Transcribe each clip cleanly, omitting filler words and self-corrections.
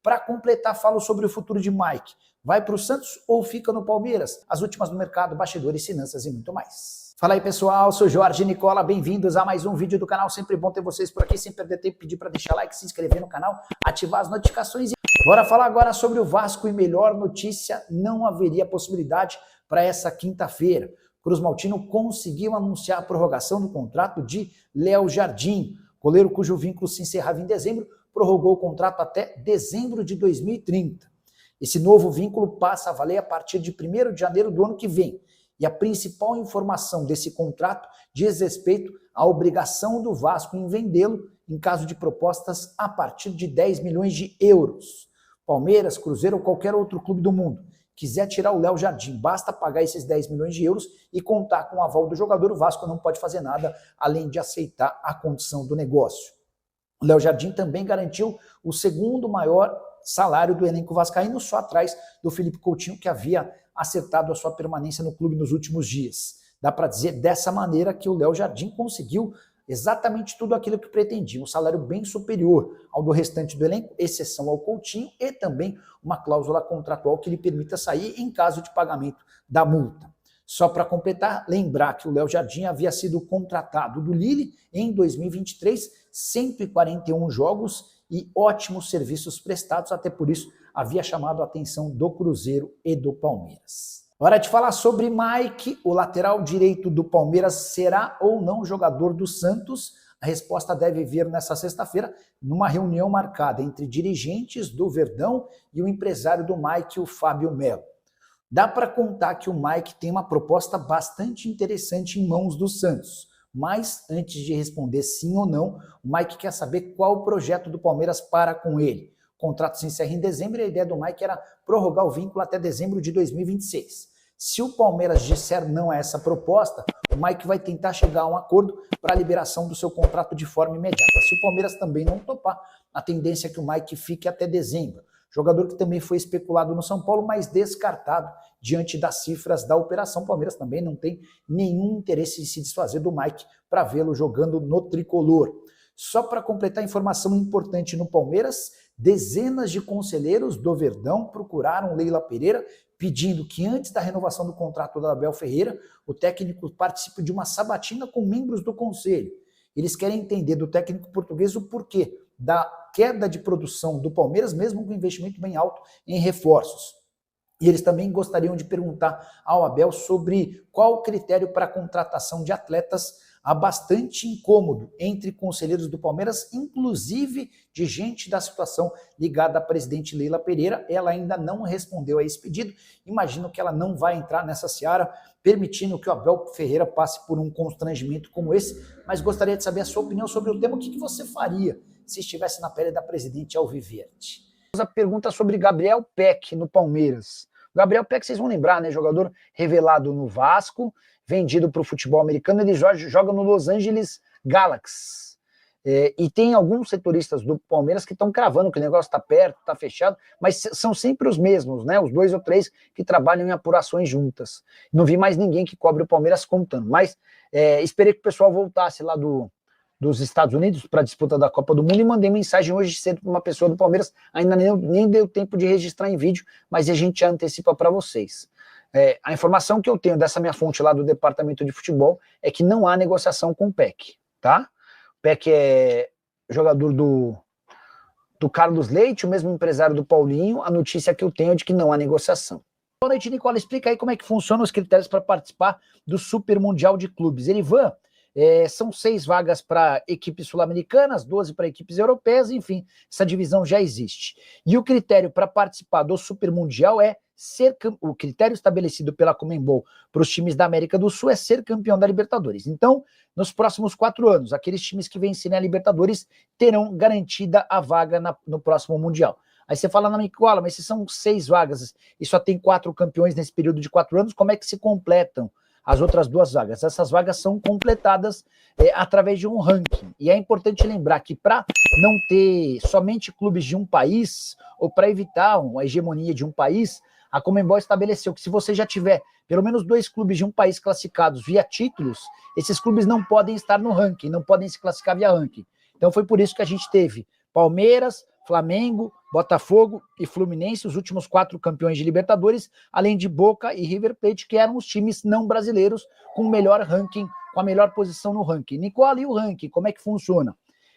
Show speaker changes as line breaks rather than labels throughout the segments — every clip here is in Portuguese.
Para completar, falo sobre o futuro de Mike. Vai para o Santos ou fica no Palmeiras? As últimas no mercado, bastidores, finanças e muito mais. Fala aí pessoal, sou Jorge Nicola, bem-vindos a mais um vídeo do canal, sempre bom ter vocês por aqui, sem perder tempo, pedir para deixar like, se inscrever no canal, ativar as notificações. Bora falar agora sobre o Vasco e melhor notícia, não haveria possibilidade para essa quinta-feira. Cruz Maltino conseguiu anunciar a prorrogação do contrato de Léo Jardim, goleiro cujo vínculo se encerrava em dezembro, prorrogou o contrato até dezembro de 2030. Esse novo vínculo passa a valer a partir de 1º de janeiro do ano que vem. E a principal informação desse contrato diz respeito à obrigação do Vasco em vendê-lo em caso de propostas a partir de 10 milhões de euros. Palmeiras, Cruzeiro ou qualquer outro clube do mundo quiser tirar o Léo Jardim, basta pagar esses 10 milhões de euros e contar com o aval do jogador, o Vasco não pode fazer nada além de aceitar a condição do negócio. O Léo Jardim também garantiu o segundo maior salário do elenco vascaíno, só atrás do Felipe Coutinho, que havia acertado a sua permanência no clube nos últimos dias. Dá para dizer dessa maneira que o Léo Jardim conseguiu exatamente tudo aquilo que pretendia, um salário bem superior ao do restante do elenco, exceção ao Coutinho, e também uma cláusula contratual que lhe permita sair em caso de pagamento da multa. Só para completar, lembrar que o Léo Jardim havia sido contratado do Lille em 2023, 141 jogos e ótimos serviços prestados, até por isso havia chamado a atenção do Cruzeiro e do Palmeiras. Hora de falar sobre Mike, o lateral direito do Palmeiras será ou não jogador do Santos? A resposta deve vir nessa sexta-feira, numa reunião marcada entre dirigentes do Verdão e o empresário do Mike, o Fábio Melo. Dá para contar que o Mike tem uma proposta bastante interessante em mãos do Santos, mas antes de responder sim ou não, o Mike quer saber qual o projeto do Palmeiras para com ele. O contrato se encerra em dezembro e a ideia do Mike era prorrogar o vínculo até dezembro de 2026. Se o Palmeiras disser não a essa proposta, o Mike vai tentar chegar a um acordo para a liberação do seu contrato de forma imediata. Se o Palmeiras também não topar, a tendência é que o Mike fique até dezembro. Jogador que também foi especulado no São Paulo, mas descartado diante das cifras da operação. O Palmeiras também não tem nenhum interesse em se desfazer do Mike para vê-lo jogando no tricolor. Só para completar a informação importante no Palmeiras, dezenas de conselheiros do Verdão procuraram Leila Pereira pedindo que antes da renovação do contrato da Abel Ferreira, o técnico participe de uma sabatina com membros do conselho. Eles querem entender do técnico português o porquê da queda de produção do Palmeiras, mesmo com investimento bem alto em reforços. E eles também gostariam de perguntar ao Abel sobre qual o critério para a contratação de atletas. Há bastante incômodo entre conselheiros do Palmeiras, inclusive de gente da situação ligada à presidente Leila Pereira. Ela ainda não respondeu a esse pedido. Imagino que ela não vai entrar nessa seara, permitindo que o Abel Ferreira passe por um constrangimento como esse, mas gostaria de saber a sua opinião sobre o tema. O que você faria se estivesse na pele da presidente Alviverde?
A pergunta sobre Gabriel Peck no Palmeiras. Gabriel Peck, vocês vão lembrar, né? Jogador revelado no Vasco, vendido para o futebol americano, ele joga no Los Angeles Galaxy. E tem alguns setoristas do Palmeiras que estão cravando que o negócio está perto, está fechado, mas são sempre os mesmos, né? Os 2 ou 3 que trabalham em apurações juntas. Não vi mais ninguém que cobre o Palmeiras contando, mas esperei que o pessoal voltasse lá dos Estados Unidos para a disputa da Copa do Mundo e mandei mensagem hoje cedo para uma pessoa do Palmeiras, ainda nem deu tempo de registrar em vídeo, mas a gente já antecipa para vocês. A informação que eu tenho dessa minha fonte lá do departamento de futebol é que não há negociação com o Peck, tá? O Peck é jogador do Carlos Leite, o mesmo empresário do Paulinho. A notícia que eu tenho é de que não há negociação.
Boa noite, Nicola. Explica aí como é que funcionam os critérios para participar do Super Mundial de Clubes. Erivan, são 6 vagas para equipes sul-americanas, 12 para equipes europeias, enfim, essa divisão já existe. E o critério para participar do Super Mundial o critério estabelecido pela Conmebol para os times da América do Sul é ser campeão da Libertadores. Então, nos próximos 4 anos, aqueles times que vencerem a Libertadores terão garantida a vaga no próximo Mundial. Aí você fala, não, Nicola, mas se são 6 vagas e só tem 4 campeões nesse período de 4 anos, como é que se completam as outras 2 vagas? Essas vagas são completadas através de um ranking. E é importante lembrar que para não ter somente clubes de um país, ou para evitar a hegemonia de um país, a Conmebol estabeleceu que se você já tiver pelo menos 2 clubes de um país classificados via títulos, esses clubes não podem estar no ranking, não podem se classificar via ranking. Então foi por isso que a gente teve Palmeiras, Flamengo,
Botafogo e Fluminense, os últimos 4 campeões de Libertadores, além de Boca e River Plate, que eram os times não brasileiros com o melhor ranking, com a melhor posição no ranking. Nicola, e o ranking, como é que funciona?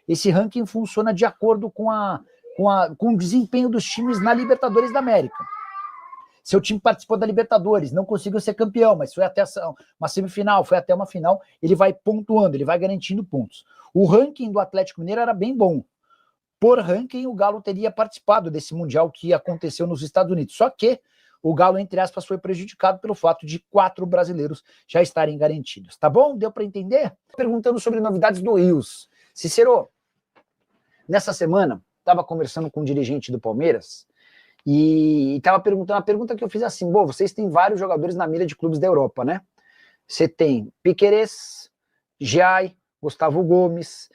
Esse ranking funciona de acordo com o desempenho dos times na Libertadores da América. Seu time participou da Libertadores, não conseguiu ser campeão, mas foi até uma semifinal, foi até uma final, ele vai pontuando, ele vai garantindo pontos. O ranking do Atlético Mineiro era bem bom. Por ranking, o Galo teria participado desse Mundial que aconteceu nos Estados Unidos. Só que o Galo, entre aspas, foi prejudicado pelo fato de 4 brasileiros já estarem garantidos. Tá bom? Deu para entender? Perguntando sobre novidades do Rios. Cícero, nessa semana, estava conversando com um dirigente do Palmeiras e estava perguntando, a pergunta que eu fiz assim, bom, vocês têm vários jogadores na mira de clubes da Europa, né? Você tem Piquerez, Giai, Gustavo Gomes,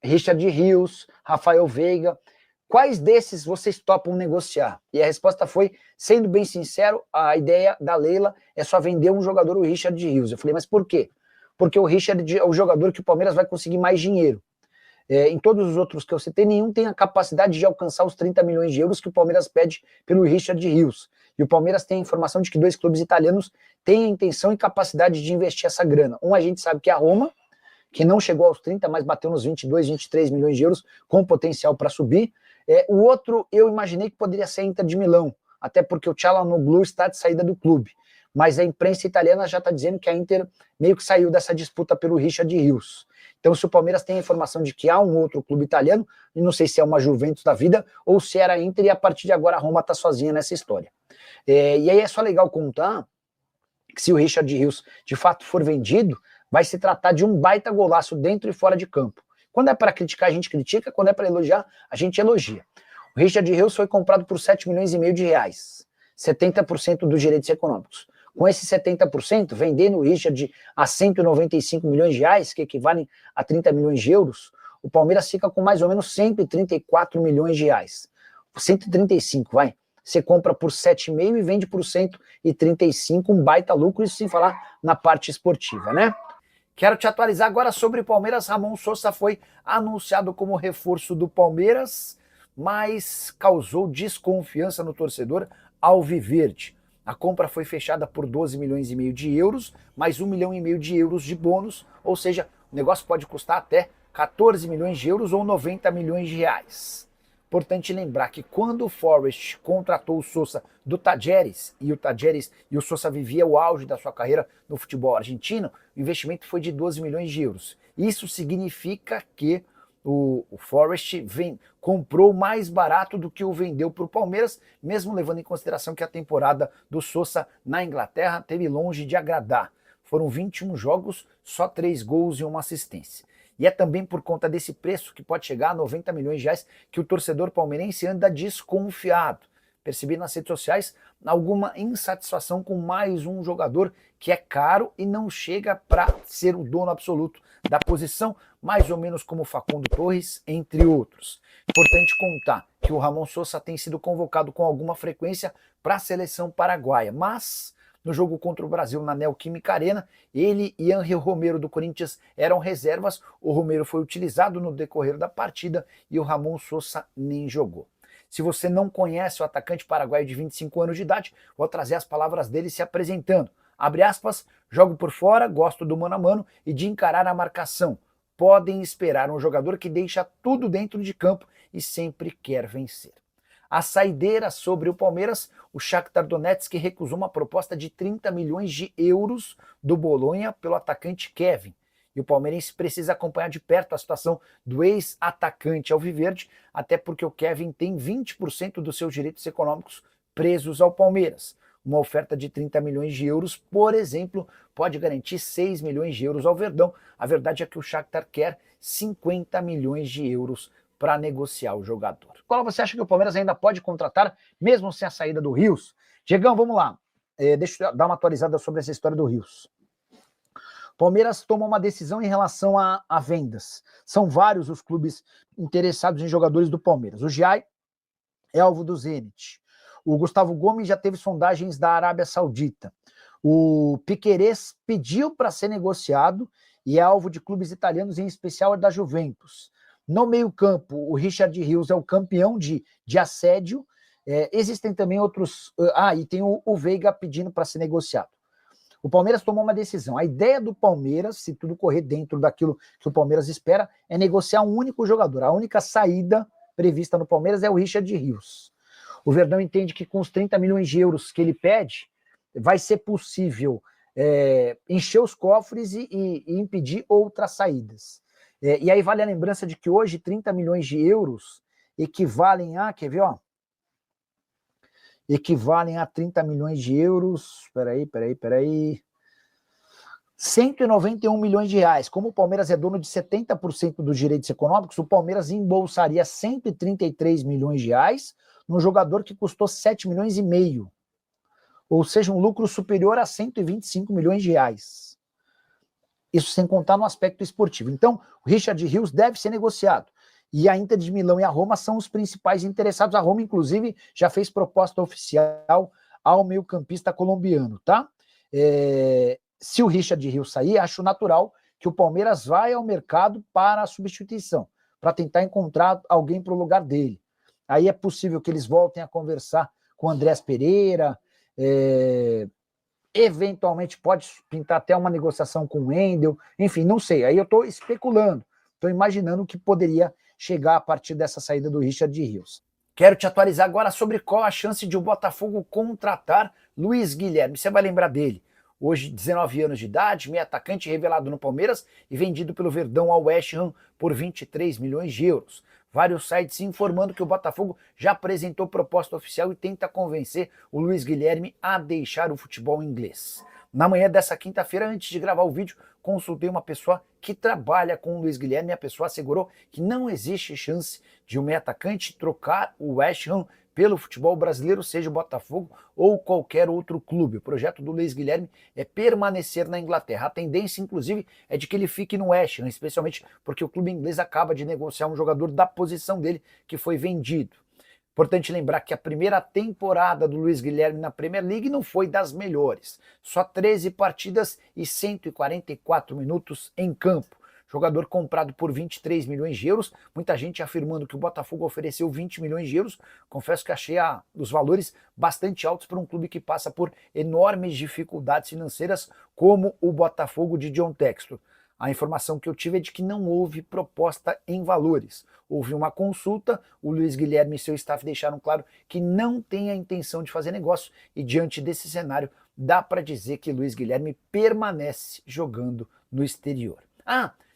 Richard Rios, Rafael Veiga. Quais desses vocês topam negociar? E a resposta foi, sendo bem sincero, a ideia da Leila é só vender um jogador, o Richard Rios. Eu falei, mas por quê? Porque o Richard é o jogador que o Palmeiras vai conseguir mais dinheiro. Em todos os outros que eu citei, nenhum tem a capacidade de alcançar os 30 milhões de euros que o Palmeiras pede pelo Richard Rios. E o Palmeiras tem a informação de que 2 clubes italianos têm a intenção e capacidade de investir essa grana. Um a gente sabe que é a Roma, que não chegou aos 30, mas bateu nos 22, 23 milhões de euros, com potencial para subir. O outro eu imaginei que poderia ser a Inter de Milão, até porque o Çalhanoğlu está de saída do clube. Mas a imprensa italiana já está dizendo que a Inter meio que saiu dessa disputa pelo Richard Rios. Então, se o Palmeiras tem a informação de que há um outro clube italiano, e não sei se é uma Juventus da vida, ou se era a Inter, e a partir de agora a Roma está sozinha nessa história. E aí é só legal contar que se o Richard Rios de fato for vendido, vai se tratar de um baita golaço dentro e fora de campo. Quando é para criticar, a gente critica, quando é para elogiar, a gente elogia. O Richard Rios foi comprado por 7,5 milhões de reais, 70% dos direitos econômicos. Com esses 70%, vendendo o Richard a 195 milhões de reais, que equivalem a 30 milhões de euros, o Palmeiras fica com mais ou menos 134 milhões de reais. 135, vai. Você compra por 7,5 e vende por 135, um baita lucro, isso sem falar na parte esportiva, né? Quero te atualizar agora sobre o Palmeiras. Ramon Sosa foi anunciado como reforço do Palmeiras, mas causou desconfiança no torcedor alviverde. A compra foi fechada por 12 milhões e meio de euros, mais 1,5 milhão de euros de bônus, ou seja, o negócio pode custar até 14 milhões de euros ou 90 milhões de reais. Importante lembrar que quando o Forest contratou o Sosa do Tajeres, e o Sosa vivia o auge da sua carreira no futebol argentino, o investimento foi de 12 milhões de euros. Isso significa que o Forest comprou mais barato do que o vendeu para o Palmeiras, mesmo levando em consideração que a temporada do Sosa na Inglaterra teve longe de agradar. Foram 21 jogos, só 3 gols e 1 assistência. E é também por conta desse preço, que pode chegar a 90 milhões de reais, que o torcedor palmeirense anda desconfiado. Percebi nas redes sociais alguma insatisfação com mais um jogador que é caro e não chega para ser o dono absoluto da posição, mais ou menos como Facundo Torres, entre outros. Importante contar que o Ramon Sosa tem sido convocado com alguma frequência para a seleção paraguaia, mas no jogo contra o Brasil na Neoquímica Arena, ele e Ángel Romero do Corinthians eram reservas, o Romero foi utilizado no decorrer da partida e o Ramon Sosa nem jogou. Se você não conhece o atacante paraguaio de 25 anos de idade, vou trazer as palavras dele se apresentando. Abre aspas, jogo por fora, gosto do mano a mano e de encarar a marcação. Podem esperar um jogador que deixa tudo dentro de campo e sempre quer vencer. A saideira sobre o Palmeiras, o Shakhtar Donetsk recusou uma proposta de 30 milhões de euros do Bolonha pelo atacante Kevin. E o palmeirense precisa acompanhar de perto a situação do ex-atacante alviverde, até porque o Kevin tem 20% dos seus direitos econômicos presos ao Palmeiras. Uma oferta de 30 milhões de euros, por exemplo, pode garantir 6 milhões de euros ao Verdão. A verdade é que o Shakhtar quer 50 milhões de euros para negociar o jogador. Qual você acha que o Palmeiras ainda pode contratar, mesmo sem a saída do Rios? Diegão, vamos lá. Deixa eu dar uma atualizada sobre essa história do Rios. Palmeiras toma uma decisão em relação a vendas. São vários os clubes interessados em jogadores do Palmeiras. O Giai é alvo do Zenit. O Gustavo Gomes já teve sondagens da Arábia Saudita. O Piquerez pediu para ser negociado e é alvo de clubes italianos, em especial da Juventus. No meio-campo, o Richard Rios é o campeão de assédio. Existem também outros. E tem o Veiga pedindo para ser negociado. O Palmeiras tomou uma decisão. A ideia do Palmeiras, se tudo correr dentro daquilo que o Palmeiras espera, é negociar um único jogador. A única saída prevista no Palmeiras é o Richard Rios. O Verdão entende que com os 30 milhões de euros que ele pede, vai ser possível encher os cofres e impedir outras saídas. E aí vale a lembrança de que hoje 30 milhões de euros equivalem a, quer ver, ó? Equivalem a 30 milhões de euros, peraí, 191 milhões de reais. Como o Palmeiras é dono de 70% dos direitos econômicos, o Palmeiras embolsaria 133 milhões de reais num jogador que custou 7 milhões e meio. Ou seja, um lucro superior a 125 milhões de reais. Isso sem contar no aspecto esportivo. Então, o Richard Rios deve ser negociado. E a Inter de Milão e a Roma são os principais interessados. A Roma, inclusive, já fez proposta oficial ao meio-campista colombiano, tá? Se o Richard Rios sair, acho natural que o Palmeiras vai ao mercado para a substituição, para tentar encontrar alguém para o lugar dele. Aí é possível que eles voltem a conversar com o Andrés Pereira, eventualmente pode pintar até uma negociação com o Wendel, enfim, não sei, aí eu estou especulando, estou imaginando o que poderia chegar a partir dessa saída do Richard Rios. Quero te atualizar agora sobre qual a chance de o Botafogo contratar Luiz Guilherme, você vai lembrar dele. Hoje, 19 anos de idade, meio atacante revelado no Palmeiras e vendido pelo Verdão ao West Ham por 23 milhões de euros. Vários sites informando que o Botafogo já apresentou proposta oficial e tenta convencer o Luiz Guilherme a deixar o futebol inglês. Na manhã dessa quinta-feira, antes de gravar o vídeo, consultei uma pessoa que trabalha com o Luiz Guilherme e a pessoa assegurou que não existe chance de o meio atacante trocar o West Ham pelo futebol brasileiro, seja o Botafogo ou qualquer outro clube. O projeto do Luiz Guilherme é permanecer na Inglaterra. A tendência, inclusive, é de que ele fique no West Ham, especialmente porque o clube inglês acaba de negociar um jogador da posição dele que foi vendido. Importante lembrar que a primeira temporada do Luiz Guilherme na Premier League não foi das melhores. Só 13 partidas e 144 minutos em campo. Jogador comprado por 23 milhões de euros, muita gente afirmando que o Botafogo ofereceu 20 milhões de euros. Confesso que achei os valores bastante altos para um clube que passa por enormes dificuldades financeiras como o Botafogo de John Textor. A informação que eu tive é de que não houve proposta em valores. Houve uma consulta, o Luiz Guilherme e seu staff deixaram claro que não tem a intenção de fazer negócio e diante desse cenário dá para dizer que Luiz Guilherme permanece jogando no exterior.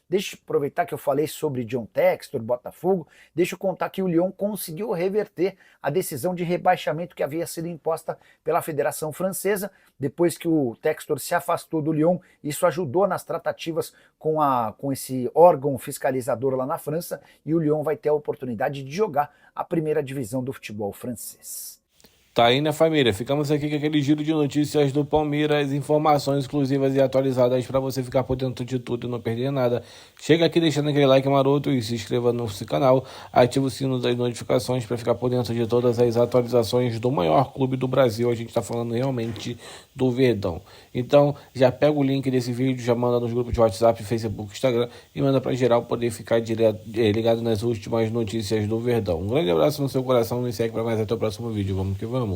Deixa eu aproveitar que eu falei sobre John Textor, Botafogo, deixa eu contar que o Lyon conseguiu reverter a decisão de rebaixamento que havia sido imposta pela Federação Francesa. Depois que o Textor se afastou do Lyon, isso ajudou nas tratativas com esse órgão fiscalizador lá na França e o Lyon vai ter a oportunidade de jogar a primeira divisão do futebol francês.
Tá aí, né, família? Ficamos aqui com aquele giro de notícias do Palmeiras, informações exclusivas e atualizadas para você ficar por dentro de tudo e não perder nada. Chega aqui deixando aquele like maroto e se inscreva no nosso canal, ativa o sino das notificações para ficar por dentro de todas as atualizações do maior clube do Brasil. A gente tá falando realmente do Verdão. Então, já pega o link desse vídeo, já manda nos grupos de WhatsApp, Facebook, Instagram e manda para geral poder ficar ligado nas últimas notícias do Verdão. Um grande abraço no seu coração e segue para mais até o próximo vídeo. Vamos que vamos.